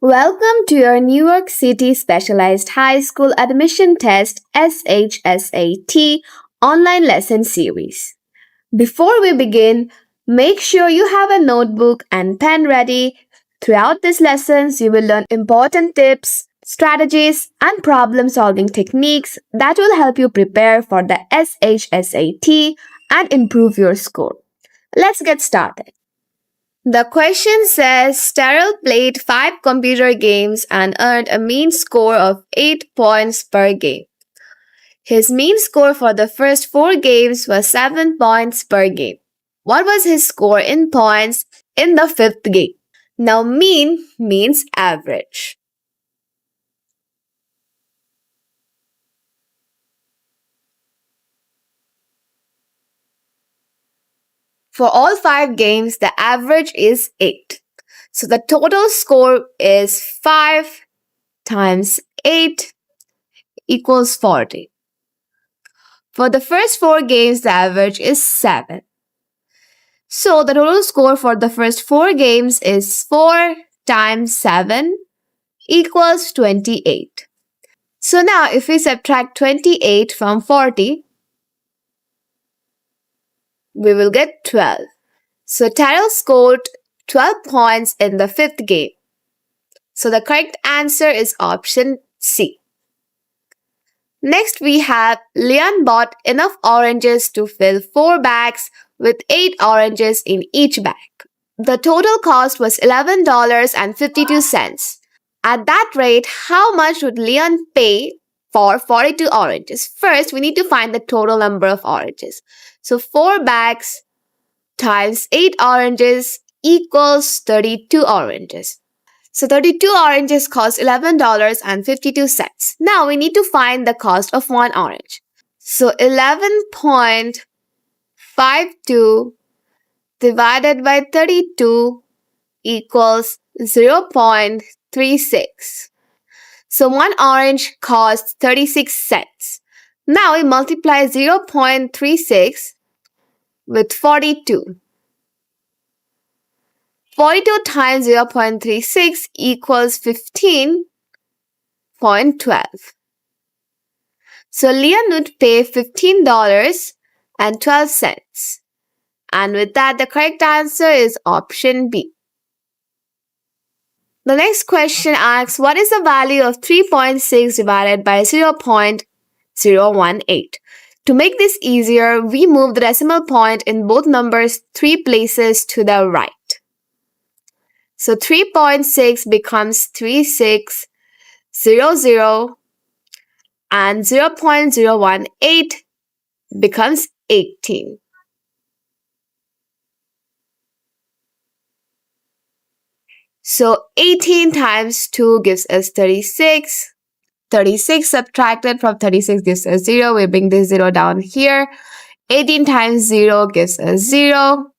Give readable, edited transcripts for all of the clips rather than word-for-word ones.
Welcome to your New York City Specialized High School Admission Test SHSAT online lesson series. Before we begin, make sure you have a notebook and pen ready. Throughout these lessons, you will learn important tips, strategies, and problem solving techniques that will help you prepare for the SHSAT and improve your score. Let's get started. The question says Terrell played 5 computer games and earned a mean score of 8 points per game. His mean score for the first 4 games was 7 points per game. What was his score in points in the 5th game? Now, mean means average. For all 5 games, the average is 8. So the total score is 5 times 8 equals 40. For the first 4 games, the average is 7. So the total score for the first 4 games is 4 times 7 equals 28. So now if we subtract 28 from 40, we will get 12. So Terrell scored 12 points in the 5th game. So the correct answer is option C. Next we have Leon bought enough oranges to fill 4 bags with 8 oranges in each bag. The total cost was $11.52. At that rate, how much would Leon pay for 42 oranges? First, we need to find the total number of oranges. So 4 bags times 8 oranges equals 32 oranges. So 32 oranges cost $11.52. Now we need to find the cost of 1 orange. So 11.52 divided by 32 equals 0.36. So 1 orange costs 36 cents. Now we multiply 0.36 with 42. 42 times 0.36 equals 15.12. So Leon would pay $15.12. And with that, the correct answer is option B. The next question asks, what is the value of 3.6 divided by 0.018? To make this easier, we move the decimal point in both numbers 3 places to the right. So 3.6 becomes 3600 and 0.018 becomes 18. So 18 times 2 gives us 36. 36 subtracted from 36 gives us 0. We bring this 0 down here. 18 times 0 gives us 0.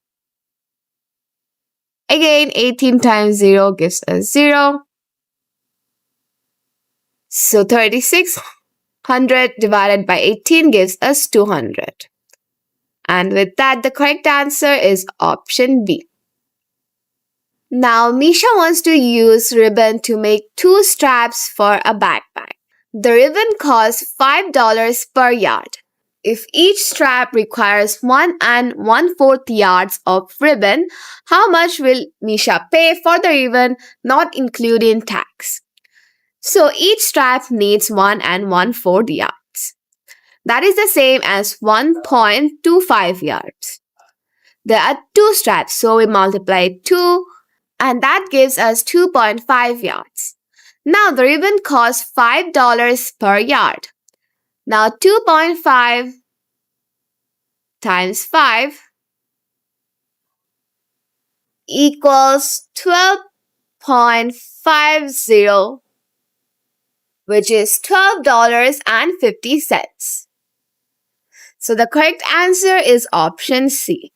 Again, 18 times 0 gives us 0. So 3600 divided by 18 gives us 200. And with that, the correct answer is option B. Now, Misha wants to use ribbon to make 2 straps for a backpack. The ribbon costs $5 per yard. If each strap requires 1 1/4 yards of ribbon, how much will Misha pay for the ribbon, not including tax? So each strap needs 1 1/4 yards. That is the same as 1.25 yards. There are 2 straps, so we multiply 2 and that gives us 2.5 yards. Now the ribbon costs $5 per yard. Now 2.5 times 5 equals 12.50, which is $12.50. So the correct answer is option C.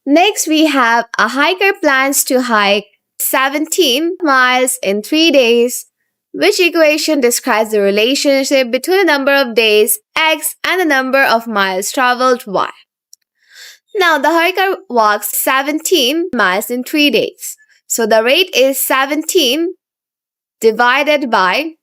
Next, we have a hiker plans to hike 17 miles in 3 days. Which equation describes the relationship between the number of days x and the number of miles traveled y? Now, the hiker walks 17 miles in 3 days. So the rate is 17 divided by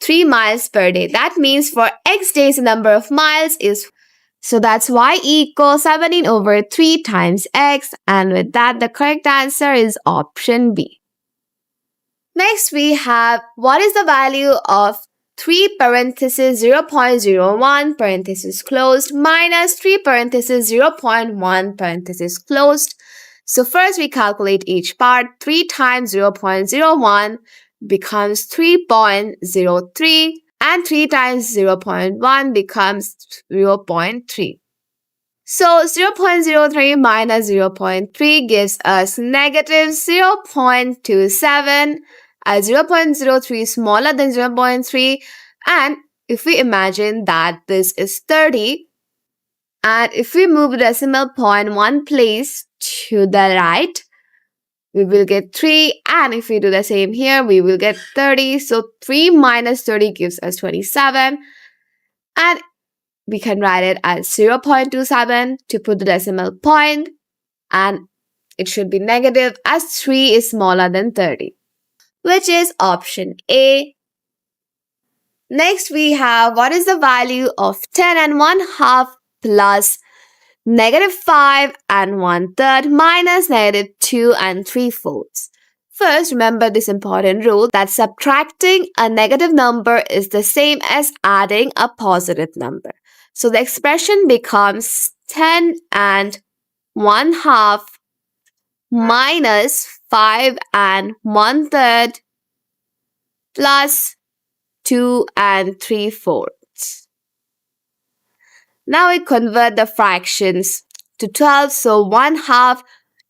3 miles per day. That means for x days, the number of miles is, so that's y equals 17 over 3 times x. And with that, the correct answer is option B. Next, we have what is the value of 3 parenthesis 0.01 parenthesis closed minus 3 parenthesis 0.1 parenthesis closed. So first we calculate each part. 3 times 0.01 becomes 3.03 and 3 times 0.1 becomes 0.3. So 0.03 minus 0.3 gives us negative 0.27, as 0.03 is smaller than 0.3, and if we imagine that this is 30, and if we move the decimal point one place to the right, we will get 3, and if we do the same here, we will get 30. So 3 minus 30 gives us 27, and we can write it as 0.27 to put the decimal point, and it should be negative as 3 is smaller than 30, which is option A. Next, we have what is the value of 10 and 1/2 plus negative 5 and 1/3 minus negative 2 and 3/4. First, remember this important rule that subtracting a negative number is the same as adding a positive number. So the expression becomes 10 and 1/2 minus 5 and 1/3 plus 2 and 3/4. Now we convert the fractions to 12. So 1/2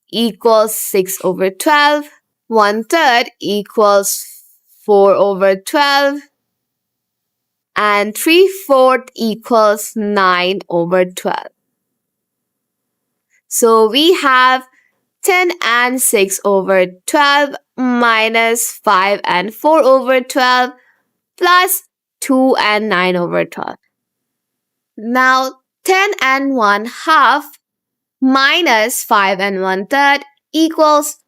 equals 6 over 12. 1/3 equals 4 over 12. And 3/4 equals 9 over 12. So we have 10 and 6 over 12 minus 5 and 4 over 12 plus 2 and 9 over 12. Now 10 and 1/2 minus 5 and 1/3 equals,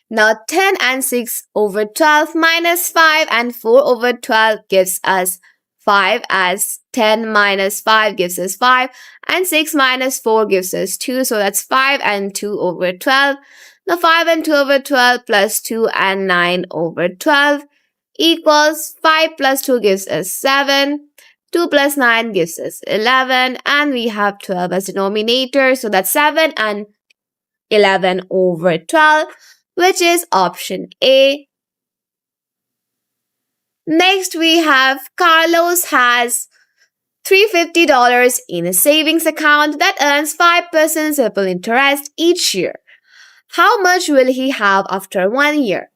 now 10 and 6 over 12 minus 5 and 4 over 12 gives us 5, as 10 minus 5 gives us 5 and 6 minus 4 gives us 2. So that's 5 and 2 over 12. Now 5 and 2 over 12 plus 2 and 9 over 12 equals 5 plus 2 gives us 7. 2 plus 9 gives us 11, and we have 12 as denominator. So that's 7 and 11 over 12, which is option A. Next, we have Carlos has $350 in a savings account that earns 5% simple interest each year. How much will he have after 1 year?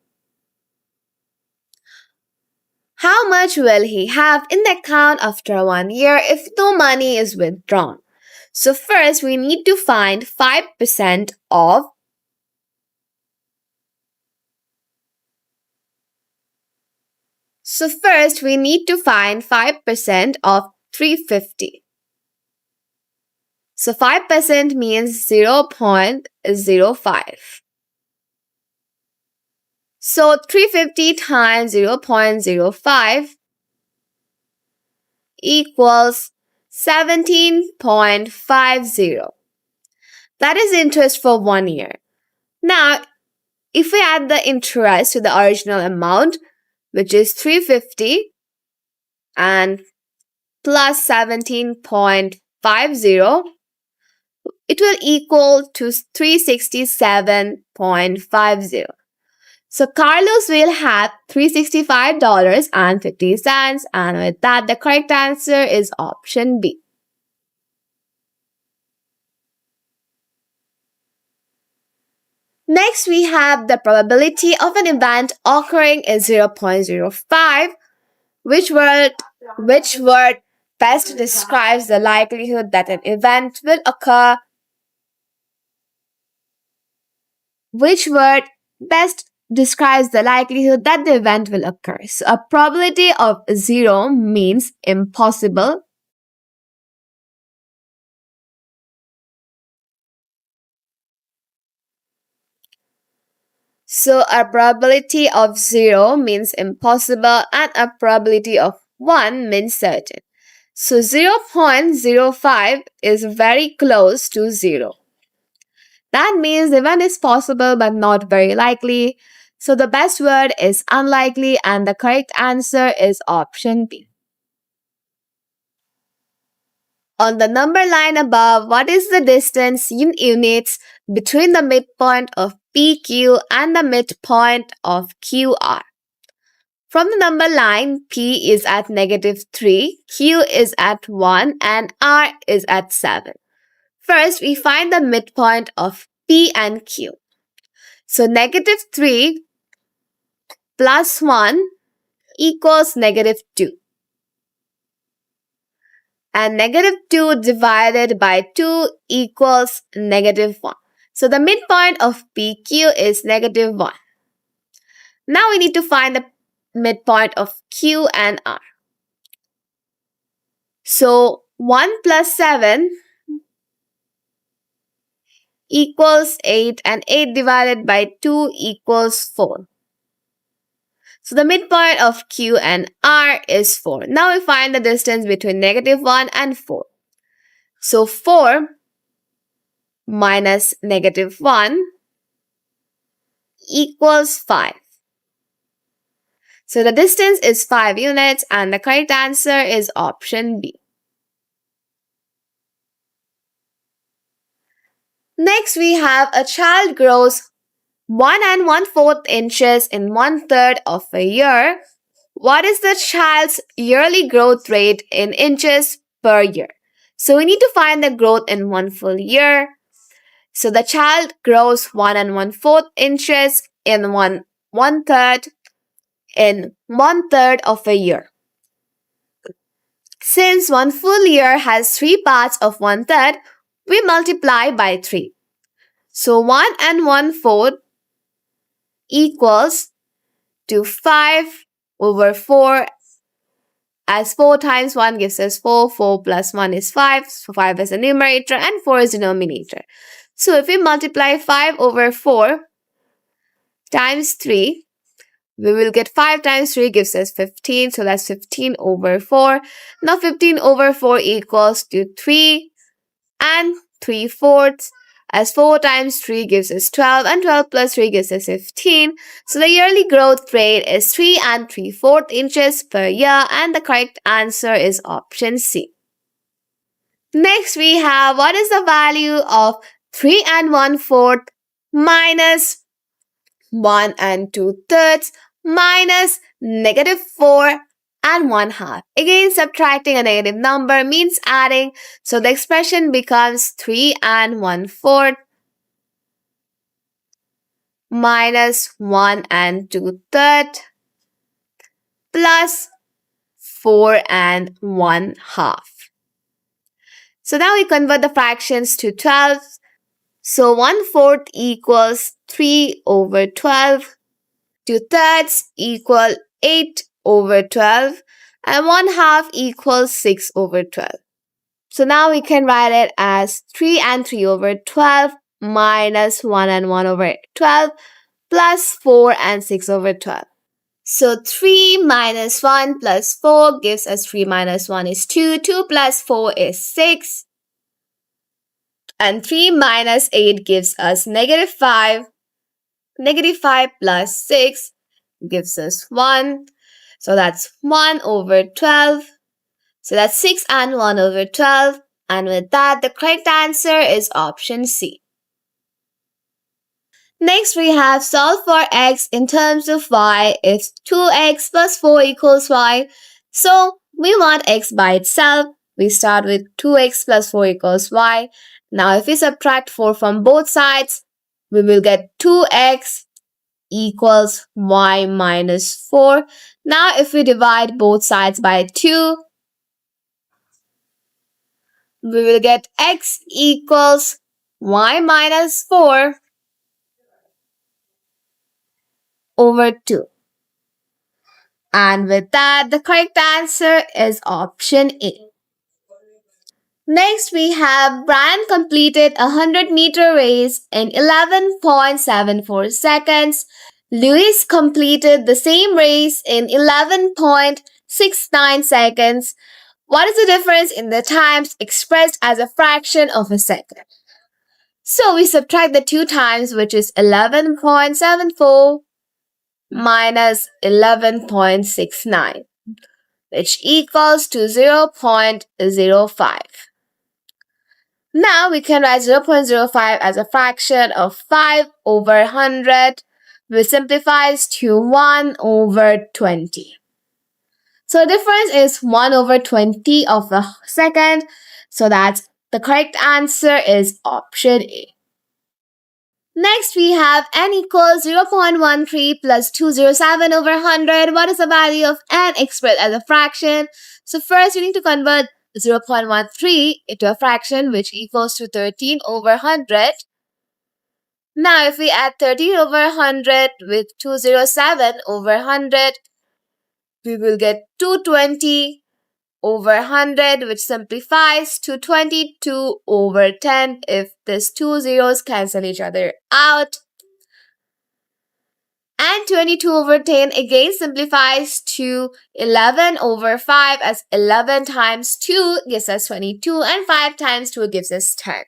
How much will he have in the account after 1 year if no money is withdrawn? So first, we need to find 5% of So first, we need to find 5% of 350. So 5% means 0.05. So 350 times 0.05 equals 17.50. That is interest for 1 year. Now, if we add the interest to the original amount, which is 350 and plus 17.50, it will equal to 367.50. So Carlos will have $365.50, and with that, the correct answer is option B. Next, we have the probability of an event occurring is 0.05. Which word best describes the likelihood that an event will occur? Which word best describes the likelihood that the event will occur? So a probability of 0 means impossible. So a probability of 0 means impossible and a probability of 1 means certain. So 0.05 is very close to 0. That means the 1 is possible but not very likely. So the best word is unlikely and the correct answer is option B. On the number line above, what is the distance in units between the midpoint of PQ and the midpoint of QR? From the number line, P is at -3, Q is at 1 and R is at 7. First, we find the midpoint of P and Q. So -3 plus 1 equals -2. And -2 divided by 2 equals -1. So the midpoint of PQ is -1. Now we need to find the midpoint of Q and R. So 1 plus 7 equals 8 and 8 divided by 2 equals 4. So the midpoint of Q and R is 4. Now we find the distance between -1 and 4. So 4 minus -1 equals 5. So the distance is 5 units and the correct answer is option B. Next we have a child grows 1 and 1/4 inches in 1/3 of a year. What is the child's yearly growth rate in inches per year? So we need to find the growth in 1 full year. So the child grows 1 and 1/4 inches in 1/3 in 1/3 of a year. Since 1 full year has 3 parts of 1/3, we multiply by 3. So 1 and 1/4 equals to 5 over 4, as 4 times 1 gives us 4, 4 plus 1 is 5, so 5 is the numerator and 4 is the denominator. So if we multiply 5 over 4 times 3, we will get 5 times 3 gives us 15, so that's 15 over 4. Now 15 over 4 equals to 3 and 3/4, as 4 times 3 gives us 12 and 12 plus 3 gives us 15. So the yearly growth rate is 3 and 3/4 inches per year and the correct answer is option C. Next we have what is the value of 3 and 1/4 minus 1 and 2/3 minus -4 and 1/2. Again, subtracting a negative number means adding, so the expression becomes 3 and 1/4 minus 1 and 2/3 plus 4 and 1/2. So now we convert the fractions to 12. So 1/4 equals 3 over 12. 2/3 equal 8 over 12 and 1/2 equals 6 over 12. So now we can write it as 3 and 3 over 12 minus 1 and 1 over 12 plus 4 and 6 over 12. So 3 minus 1 plus 4 gives us 3 minus 1 is 2, 2 plus 4 is 6, and 3 minus 8 gives us -5. -5 plus 6 gives us 1. So that's 1 over 12. So that's 6 and 1 over 12. And with that, the correct answer is option C. Next, we have solve for x in terms of y if 2x plus 4 equals y. So we want x by itself. We start with 2x plus 4 equals y. Now if we subtract 4 from both sides, we will get 2x equals y minus 4. Now if we divide both sides by 2, we will get x equals y minus 4 over 2. And with that, the correct answer is option A. Next, we have Brian completed a 100-meter race in 11.74 seconds. Lewis completed the same race in 11.69 seconds. What is the difference in the times expressed as a fraction of a second? So we subtract the two times, which is 11.74 minus 11.69, which equals to 0.05. Now we can write 0.05 as a fraction of 5 over 100, which simplifies to 1 over 20. So the difference is 1 over 20 of a second. So that's the correct answer is option A. Next, we have n equals 0.13 plus 207 over 100. What is the value of n expressed as a fraction? So first, you need to convert 0.13 into a fraction, which equals to 13 over 100. Now, if we add 13 over 100 with 207 over 100, we will get 220 over 100, which simplifies to 22 over 10 if these two zeros cancel each other out. And 22 over 10 again simplifies to 11 over 5, as 11 times 2 gives us 22 and 5 times 2 gives us 10.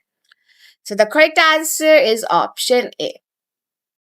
So the correct answer is option A.